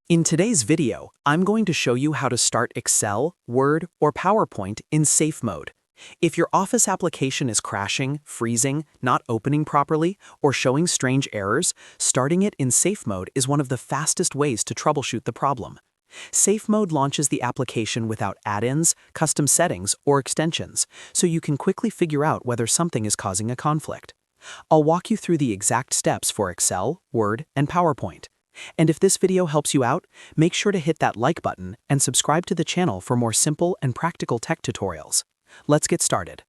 In today's video, I'm going to show you how to start Excel, Word, or PowerPoint in safe mode. If your Office application is crashing, freezing, not opening properly, or showing strange errors, starting it in safe mode is one of the fastest ways to troubleshoot the problem. Safe mode launches the application without add-ins, custom settings, or extensions, so you can quickly figure out whether something is causing a conflict. I'll walk you through the exact steps for Excel, Word, and PowerPoint. And if this video helps you out, make sure to hit that like button and subscribe to the channel for more simple and practical tech tutorials. Let's get started.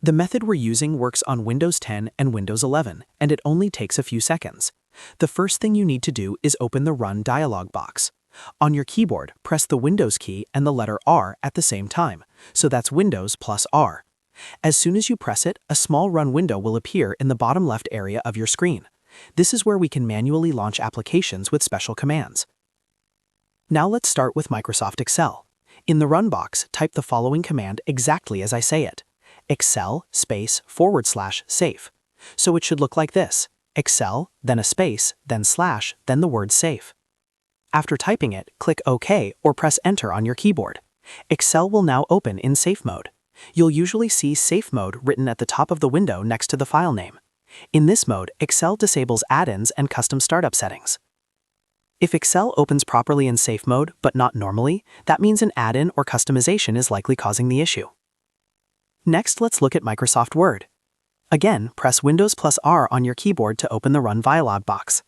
The method we're using works on Windows 10 and Windows 11, and it only takes a few seconds. The first thing you need to do is open the Run dialog box. On your keyboard, press the Windows key and the letter R at the same time, so that's Windows plus R. As soon as you press it, a small Run window will appear in the bottom left area of your screen. This is where we can manually launch applications with special commands. Now let's start with Microsoft Excel. In the Run box, type the following command exactly as I say it. Excel /safe. So it should look like this. Excel, then a space, then slash, then the word safe. After typing it, click OK or press Enter on your keyboard. Excel will now open in safe mode. You'll usually see safe mode written at the top of the window next to the file name. In this mode, Excel disables add-ins and custom startup settings. If Excel opens properly in safe mode, but not normally, that means an add-in or customization is likely causing the issue. Next, let's look at Microsoft Word. Again, press Windows plus R on your keyboard to open the Run dialog box.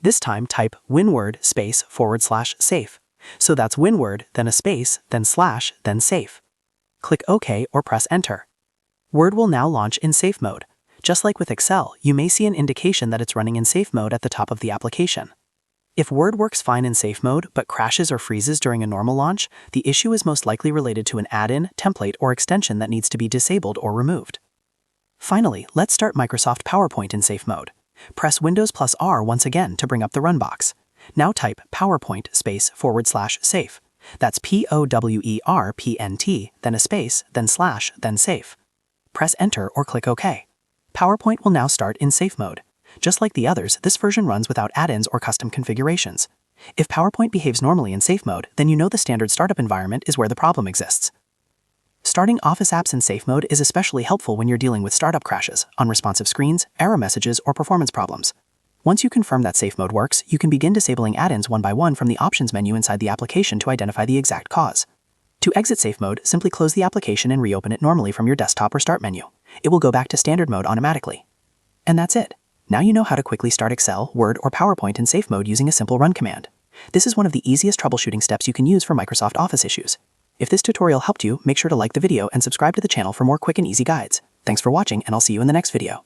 This time, type winword /safe. So that's winword, then a space, then slash, then safe. Click OK or press Enter. Word will now launch in safe mode. Just like with Excel, you may see an indication that it's running in safe mode at the top of the application. If Word works fine in safe mode but crashes or freezes during a normal launch, the issue is most likely related to an add-in, template, or extension that needs to be disabled or removed. Finally, let's start Microsoft PowerPoint in safe mode. Press Windows plus R once again to bring up the Run box. Now type PowerPoint /safe. That's PowerPnt, then a space, then slash, then safe. Press Enter or click OK. PowerPoint will now start in safe mode. Just like the others, this version runs without add-ins or custom configurations. If PowerPoint behaves normally in safe mode, then you know the standard startup environment is where the problem exists. Starting Office apps in safe mode is especially helpful when you're dealing with startup crashes, unresponsive screens, error messages, or performance problems. Once you confirm that safe mode works, you can begin disabling add-ins one by one from the Options menu inside the application to identify the exact cause. To exit safe mode, simply close the application and reopen it normally from your desktop or Start menu. It will go back to standard mode automatically. And that's it. Now you know how to quickly start Excel, Word, or PowerPoint in safe mode using a simple Run command. This is one of the easiest troubleshooting steps you can use for Microsoft Office issues. If this tutorial helped you, make sure to like the video and subscribe to the channel for more quick and easy guides. Thanks for watching, and I'll see you in the next video.